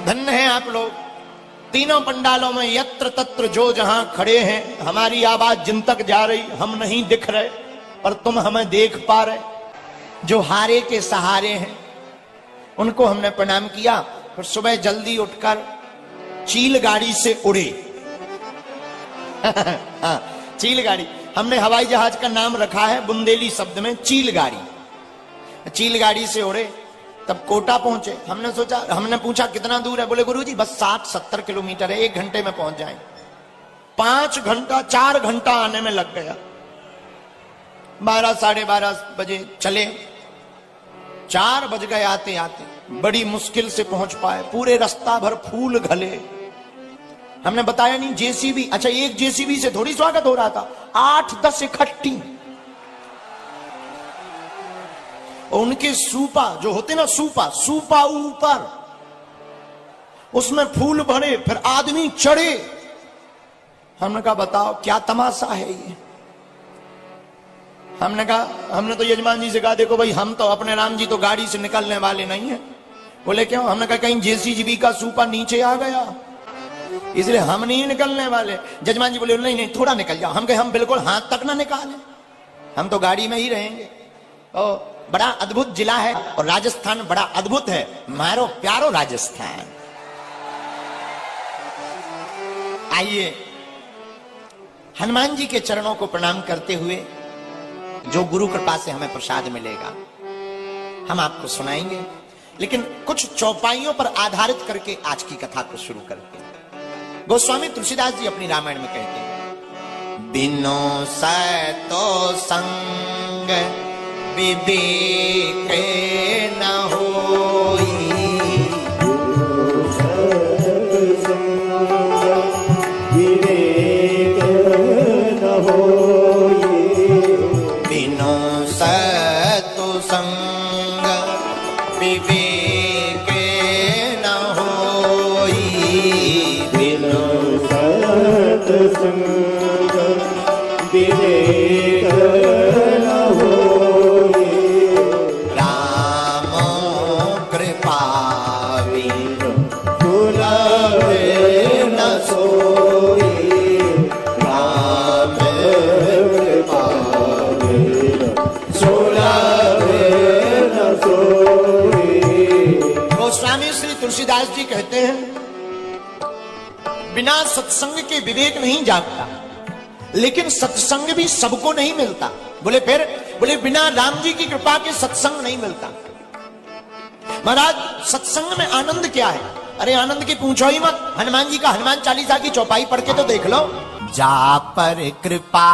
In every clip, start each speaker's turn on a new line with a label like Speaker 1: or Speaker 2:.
Speaker 1: धन्य हैं आप लोग। तीनों पंडालों में यत्र तत्र जो जहां खड़े हैं, हमारी आवाज जिन तक जा रही, हम नहीं दिख रहे पर तुम हमें देख पा रहे। जो हारे के सहारे हैं उनको हमने प्रणाम किया। फिर सुबह जल्दी उठकर चील गाड़ी से उड़े। हाँ, चील गाड़ी, हमने हवाई जहाज का नाम रखा है बुंदेली शब्द में चील गाड़ी। चील गाड़ी से उड़े, तब कोटा पहुंचे। हमने पूछा कितना दूर है? बोले गुरुजी बस 60-70 किलोमीटर है, 1 घंटे में पहुंच जाएं। 4 घंटा आने में लग गया। 12 साढ़े 12 बजे चले, 4 बज गए आते आते। बड़ी मुश्किल से पहुंच पाए। पूरे रास्ता भर फूल घले। हमने बताया नहीं जेसीबी, अच्छा एक जेसीबी से थोड़ी स्वागत हो रहा था, 8-10 इकट्ठी। उनके सूपा जो होते ना, सूपा ऊपर, उसमें फूल भरे, फिर आदमी चढ़े। हमने कहा बताओ क्या तमाशा है ये। हमने तो यजमान जी से कहा देखो भाई, हम तो अपने राम जी तो गाड़ी से निकलने वाले नहीं है। बोले क्यों? हमने कहा कहीं जेसीबी का सूपा नीचे आ गया इसलिए हम नहीं निकलने वाले। जजमान जी बोले नहीं थोड़ा निकल जाओ। हम कहे हम बिल्कुल हाथ तक ना निकाले, हम तो गाड़ी में ही रहेंगे। बड़ा अद्भुत जिला है और राजस्थान बड़ा अद्भुत है, मारो प्यारो राजस्थान। आइए हनुमान जी के चरणों को प्रणाम करते हुए जो गुरु कृपा से हमें प्रसाद मिलेगा हम आपको सुनाएंगे, लेकिन कुछ चौपाइयों पर आधारित करके आज की कथा को शुरू करते हैं। गोस्वामी तुलसीदास जी अपनी रामायण में कहते हैं, बिनो सतो संग विवेक न होई,
Speaker 2: विवेक न होई,
Speaker 1: बिनो सतो संग विवेक न होई,
Speaker 2: बिनो सत्संग विवेक न होई,
Speaker 1: राम कृपा
Speaker 2: बिनु दुर्लभ न सोई, राम कृपा बिनु दुर्लभ न सोई।
Speaker 1: गोस्वामी श्री तुलसीदास जी कहते हैं, बिना सत्संग के विवेक नहीं जागता, लेकिन सत्संग भी सबको नहीं मिलता। बोले फिर? बोले बिना राम जी की कृपा के सत्संग नहीं मिलता। महाराज सत्संग में आनंद क्या है? अरे आनंद की पूछो ही मत। हनुमान जी का हनुमान चालीसा की चौपाई पढ़ के तो देख लो। जा पर कृपा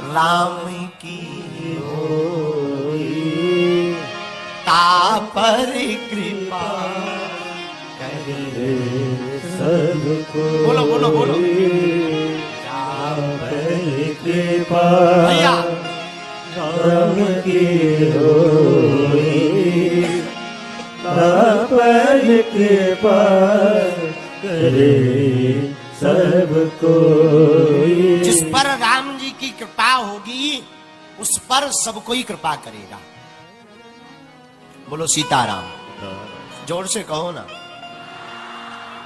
Speaker 1: राम की होई, ता पर कृपा करे
Speaker 2: सबको
Speaker 1: बोलो बोलो बोलो।
Speaker 2: कृपा
Speaker 1: भैया
Speaker 2: राम की होई, पर कृपा करे सबको।
Speaker 1: जिस पर राम जी की कृपा होगी उस पर सब कोई कृपा करेगा। बोलो सीताराम। जोर से कहो ना।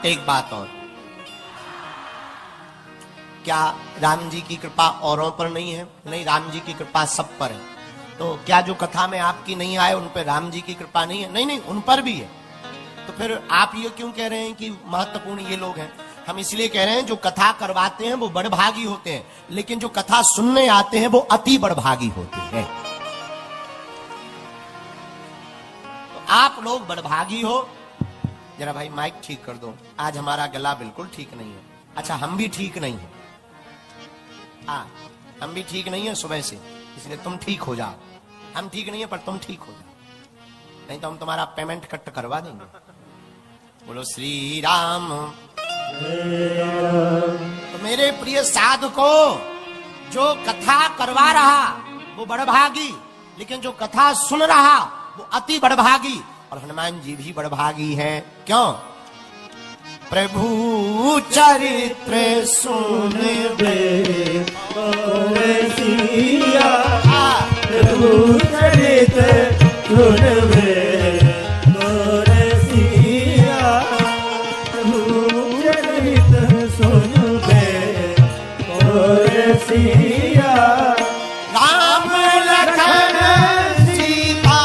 Speaker 1: एक बात और, क्या राम जी की कृपा औरों पर नहीं है? नहीं, राम जी की कृपा सब पर है। तो क्या जो कथा में आपकी नहीं आए उन पर राम जी की कृपा नहीं है? नहीं नहीं, उन पर भी है। तो फिर आप ये क्यों कह रहे हैं कि महत्वपूर्ण ये लोग हैं? हम इसलिए कह रहे हैं जो कथा करवाते हैं वो बड़भागी होते हैं, लेकिन जो कथा सुनने आते हैं वो अति बड़भागी होते हैं। तो आप लोग बड़भागी हो। जरा भाई माइक ठीक कर दो, आज हमारा गला बिल्कुल ठीक नहीं है। अच्छा हम भी ठीक नहीं है, हाँ हम भी ठीक नहीं है सुबह से, इसलिए तुम ठीक हो जाओ। हम ठीक नहीं है पर तुम ठीक हो जाओ, नहीं तो हम तुम्हारा पेमेंट कट करवा देंगे। बोलो श्री राम। तो मेरे प्रिय साधको, जो कथा करवा रहा वो बड़भागी, लेकिन जो कथा सुन रहा वो अति बड़भागी। और हनुमान जी भी बड़भागी हैं। क्यों? प्रभु चरित्र सुन बे
Speaker 2: सिया, प्रभु चरित्र सुन बे सिया, बसिया
Speaker 1: राम लखन सीता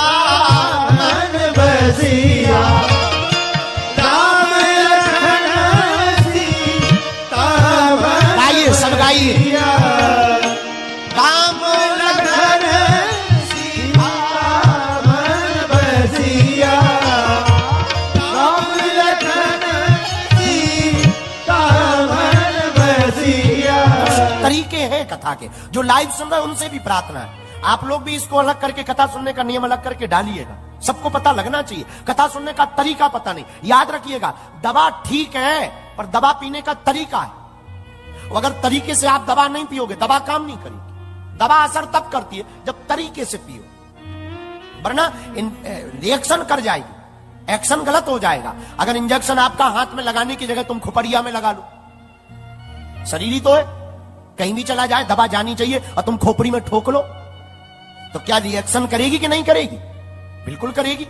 Speaker 2: मन बसिया राम लखन सीता मन
Speaker 1: गाइए, सब गाइए।
Speaker 2: बसिया
Speaker 1: राम
Speaker 2: लखन सीता मन बसिया राम लखन सीता मन बसिया।
Speaker 1: तरीके हैं कथा के, जो लाइव सुन रहे हैं उनसे भी प्रार्थना है, आप लोग भी इसको अलग करके कथा सुनने का नियम अलग करके डालिएगा। सबको पता लगना चाहिए, कथा सुनने का तरीका पता नहीं। याद रखिएगा, दवा ठीक है पर दवा पीने का तरीका है। अगर तरीके से आप दवा नहीं पियोगे, दवा काम नहीं करेगी। दवा असर तब करती है जब तरीके से पियो, वरना रिएक्शन कर जाएगी, एक्शन गलत हो जाएगा। अगर इंजेक्शन आपका हाथ में लगाने की जगह तुम खुपड़िया में लगा लो, शरीर ही तो है, कहीं भी चला जाए दवा जानी चाहिए, और तुम खोपड़ी में ठोक लो तो क्या रिएक्शन करेगी कि नहीं करेगी? बिल्कुल करेगी।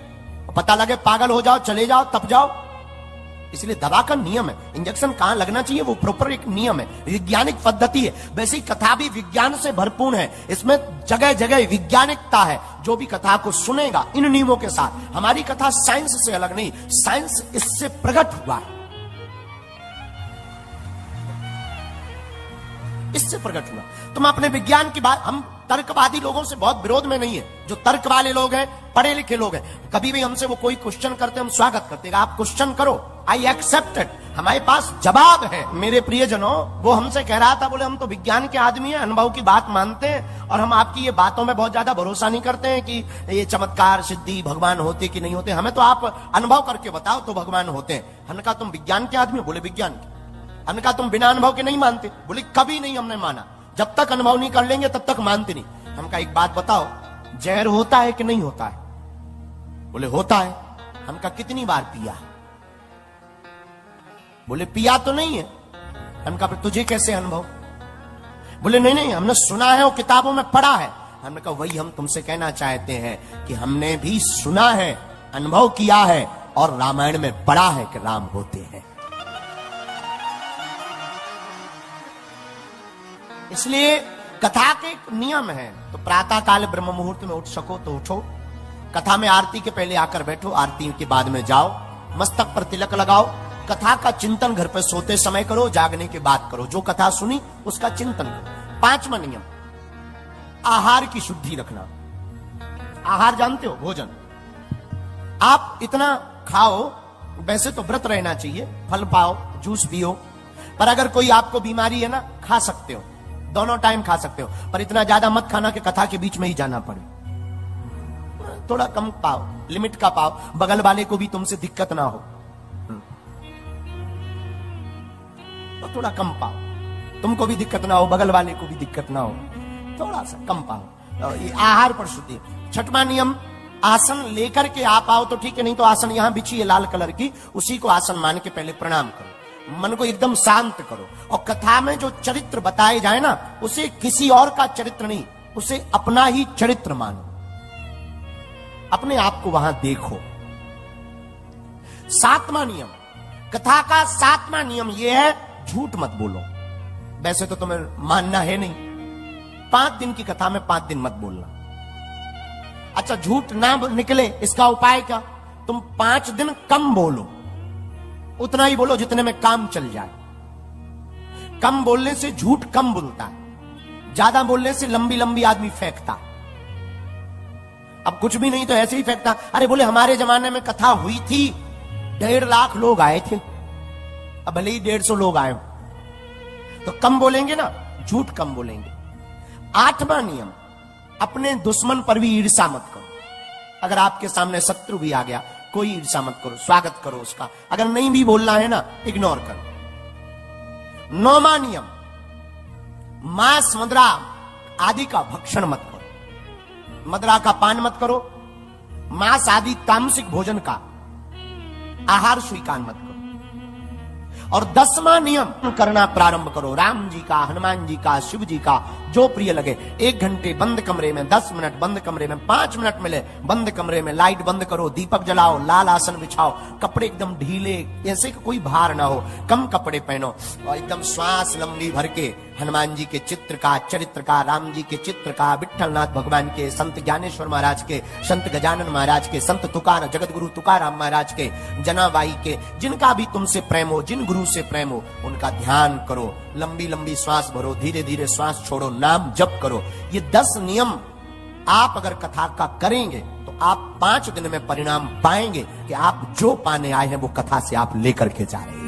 Speaker 1: पता लगे पागल हो जाओ, चले जाओ, तब जाओ। इसलिए दवा का नियम है, इंजेक्शन कहां लगना चाहिए वो प्रॉपर एक नियम है, वैज्ञानिक पद्धति है। वैसे ही कथा भी विज्ञान से भरपूर है, इसमें जगह जगह वैज्ञानिकता है। जो भी कथा को सुनेगा इन नियमों के साथ, हमारी कथा साइंस से अलग नहीं, साइंस इससे प्रकट हुआ है, इससे प्रकट हुआ। तुम अपने विज्ञान की बात, हम तर्कवादी लोगों से बहुत विरोध में नहीं है। जो तर्क वाले लोग हैं, पढ़े लिखे लोग हैं, कभी भी हमसे वो कोई क्वेश्चन करते हम स्वागत करते हैं, आप क्वेश्चन करो, आई एक्सेप्ट इट, हमारे पास जवाब है। मेरे प्रियजनों, वो हमसे कह रहा था, बोले हम तो विज्ञान के आदमी हैं, अनुभव की बात मानते हैं, और हम आपकी ये बातों में बहुत ज्यादा भरोसा नहीं करते हैं कि ये चमत्कार सिद्धि भगवान होते कि नहीं होते, हमें तो आप अनुभव करके बताओ तो भगवान होते हैं। हमने कहा तुम विज्ञान के आदमी हो? बोले विज्ञान के। हमने कहा तुम बिना अनुभव के नहीं मानते? बोले कभी नहीं हमने माना, जब तक अनुभव नहीं कर लेंगे तब तक मानते नहीं। हम कहा एक बात बताओ, जहर होता है कि नहीं होता है? बोले होता है। हम कहा कितनी बार पिया? बोले पिया तो नहीं है। हम कहा तुझे कैसे अनुभव? बोले नहीं नहीं, हमने सुना है, वो किताबों में पढ़ा है। हमने कहा वही हम तुमसे कहना चाहते हैं कि हमने भी सुना है, अनुभव किया है, और रामायण में पढ़ा है कि राम होते हैं। इसलिए कथा के एक नियम है। तो प्रातः काल ब्रह्म मुहूर्त में उठ सको तो उठो, कथा में आरती के पहले आकर बैठो, आरती के बाद में जाओ, मस्तक पर तिलक लगाओ, कथा का चिंतन घर पर सोते समय करो, जागने के बाद करो। जो कथा सुनी उसका चिंतन करो। 5वां नियम, आहार की शुद्धि रखना। आहार जानते हो? भोजन। आप इतना खाओ, वैसे तो व्रत रहना चाहिए, फल पाओ, जूस पियो, पर अगर कोई आपको बीमारी है ना, खा सकते हो, दोनों टाइम खा सकते हो, पर इतना ज्यादा मत खाना कि कथा के बीच में ही जाना पड़े। थोड़ा कम पाओ, लिमिट का पाओ, बगल वाले को भी तुमसे दिक्कत ना हो, तो थोड़ा कम पाओ, तुमको भी दिक्कत ना हो, बगल वाले को भी दिक्कत ना हो, थोड़ा सा कम पाओ। ये आहार पर शुद्धि। 6वां नियम, आसन लेकर के आप आओ तो ठीक है, नहीं तो आसन यहां बिछी है लाल कलर की, उसी को आसन मान के पहले प्रणाम करो, मन को एकदम शांत करो, और कथा में जो चरित्र बताए जाए ना, उसे किसी और का चरित्र नहीं, उसे अपना ही चरित्र मानो, अपने आप को वहां देखो। 7वां नियम, कथा का 7वां नियम यह है, झूठ मत बोलो। वैसे तो तुम्हें मानना है नहीं, 5 दिन की कथा में 5 दिन मत बोलना। अच्छा, झूठ ना निकले इसका उपाय क्या? तुम 5 दिन कम बोलो, उतना ही बोलो जितने में काम चल जाए। कम बोलने से झूठ कम बोलता है, ज्यादा बोलने से लंबी लंबी आदमी फेंकता। अब कुछ भी नहीं तो ऐसे ही फेंकता। अरे बोले हमारे जमाने में कथा हुई थी, 1.5 लाख लोग आए थे, अब भले ही 150 लोग आए हो, तो कम बोलेंगे ना, झूठ कम बोलेंगे। 8वां नियम, अपने दुश्मन पर भी ईर्ष्या मत करो। अगर आपके सामने शत्रु भी आ गया, कोई ईर्ष्या मत करो, स्वागत करो उसका। अगर नहीं भी बोलना है ना, इग्नोर करो। 9वां नियम, मांस मदिरा आदि का भक्षण मत करो, मदिरा का पान मत करो, मांस आदि तामसिक भोजन का आहार स्वीकार मत करो। और 10वां नियम करना प्रारंभ करो, राम जी का, हनुमान जी का, शिव जी का, जो प्रिय लगे। 1 घंटे बंद कमरे में, 10 मिनट बंद कमरे में, 5 मिनट मिले बंद कमरे में, लाइट बंद करो, दीपक जलाओ, लाल आसन बिछाओ, कपड़े एकदम ढीले, ऐसे कि कोई भार ना हो, कम कपड़े पहनो, और एकदम श्वास लंबी भर के हनुमान जी के चित्र का, चरित्र का, राम जी के चित्र का, विठलनाथ भगवान के, संत ज्ञानेश्वर महाराज के, संत गजानन महाराज के, संत तुकार जगत गुरु तुकाराम महाराज के, जनाबाई के, जिनका भी तुमसे प्रेम हो, जिन गुरु से प्रेम हो, उनका ध्यान करो। लंबी लंबी श्वास भरो, धीरे धीरे श्वास छोड़ो, नाम जप करो। ये 10 नियम आप अगर कथा का करेंगे तो आप 5 दिन में परिणाम पाएंगे कि आप जो पाने आए हैं वो कथा से आप लेकर के जा रहे हैं।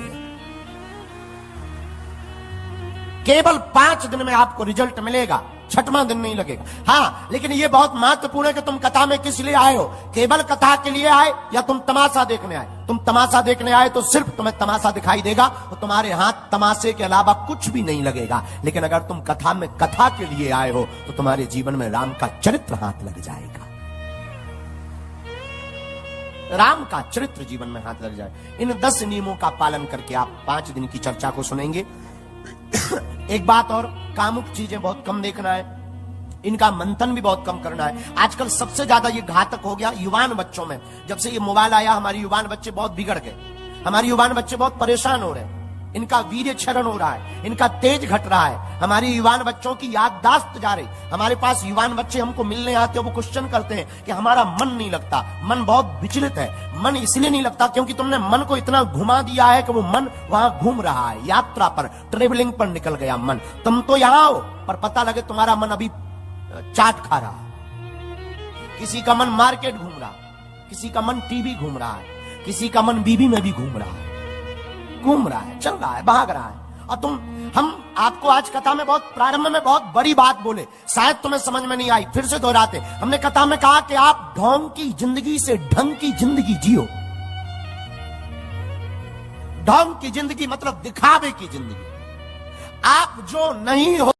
Speaker 1: केवल 5 दिन में आपको रिजल्ट मिलेगा, 6वां दिन नहीं लगेगा। हाँ, लेकिन ये बहुत महत्वपूर्ण है कि तुम कथा में किस लिए आए हो। केवल कथा के लिए आए या तुम तमाशा देखने आए। तुम तमाशा देखने आए तो सिर्फ तुम्हें तमाशा दिखाई देगा और तुम्हारे हाथ तमाशे के अलावा कुछ भी नहीं लगेगा। लेकिन अगर तुम कथा में कथा के लिए आए हो तो तुम्हारे जीवन में राम का चरित्र हाथ लग जाएगा। राम का चरित्र जीवन में हाथ लग जाए। इन 10 नियमों का पालन करके आप 5 दिन की चर्चा को सुनेंगे। एक बात और, कामुक चीजें बहुत कम देखना है, इनका मंथन भी बहुत कम करना है। आजकल सबसे ज्यादा ये घातक हो गया युवान बच्चों में। जब से ये मोबाइल आया हमारे युवान बच्चे बहुत बिगड़ गए, हमारे युवान बच्चे बहुत परेशान हो रहे हैं, इनका वीर्य क्षरण हो रहा है, इनका तेज घट रहा है, हमारी युवान बच्चों की याददाश्त जा रही। हमारे पास युवान बच्चे हमको मिलने आते हैं, वो क्वेश्चन करते हैं कि हमारा मन नहीं लगता, मन बहुत विचलित है। मन इसलिए नहीं लगता क्योंकि तुमने मन को इतना घुमा दिया है कि वो मन वहां घूम रहा है, यात्रा पर, ट्रेवलिंग पर निकल गया मन। तुम तो यहां हो पर पता लगे तुम्हारा मन अभी चाट खा रहा है। किसी का मन मार्केट घूम रहा है, किसी का मन टीवी घूम रहा है, किसी का मन बीबी में भी घूम रहा है, चल रहा है, भाग रहा है। और हम आपको आज कथा में बहुत प्रारंभ में बहुत बड़ी बात बोले, शायद तुम्हें समझ में नहीं आई, फिर से दोहराते। हमने कथा में कहा कि आप ढोंग की जिंदगी से ढंग की जिंदगी जियो। ढोंग की जिंदगी मतलब दिखावे की जिंदगी। आप जो नहीं हो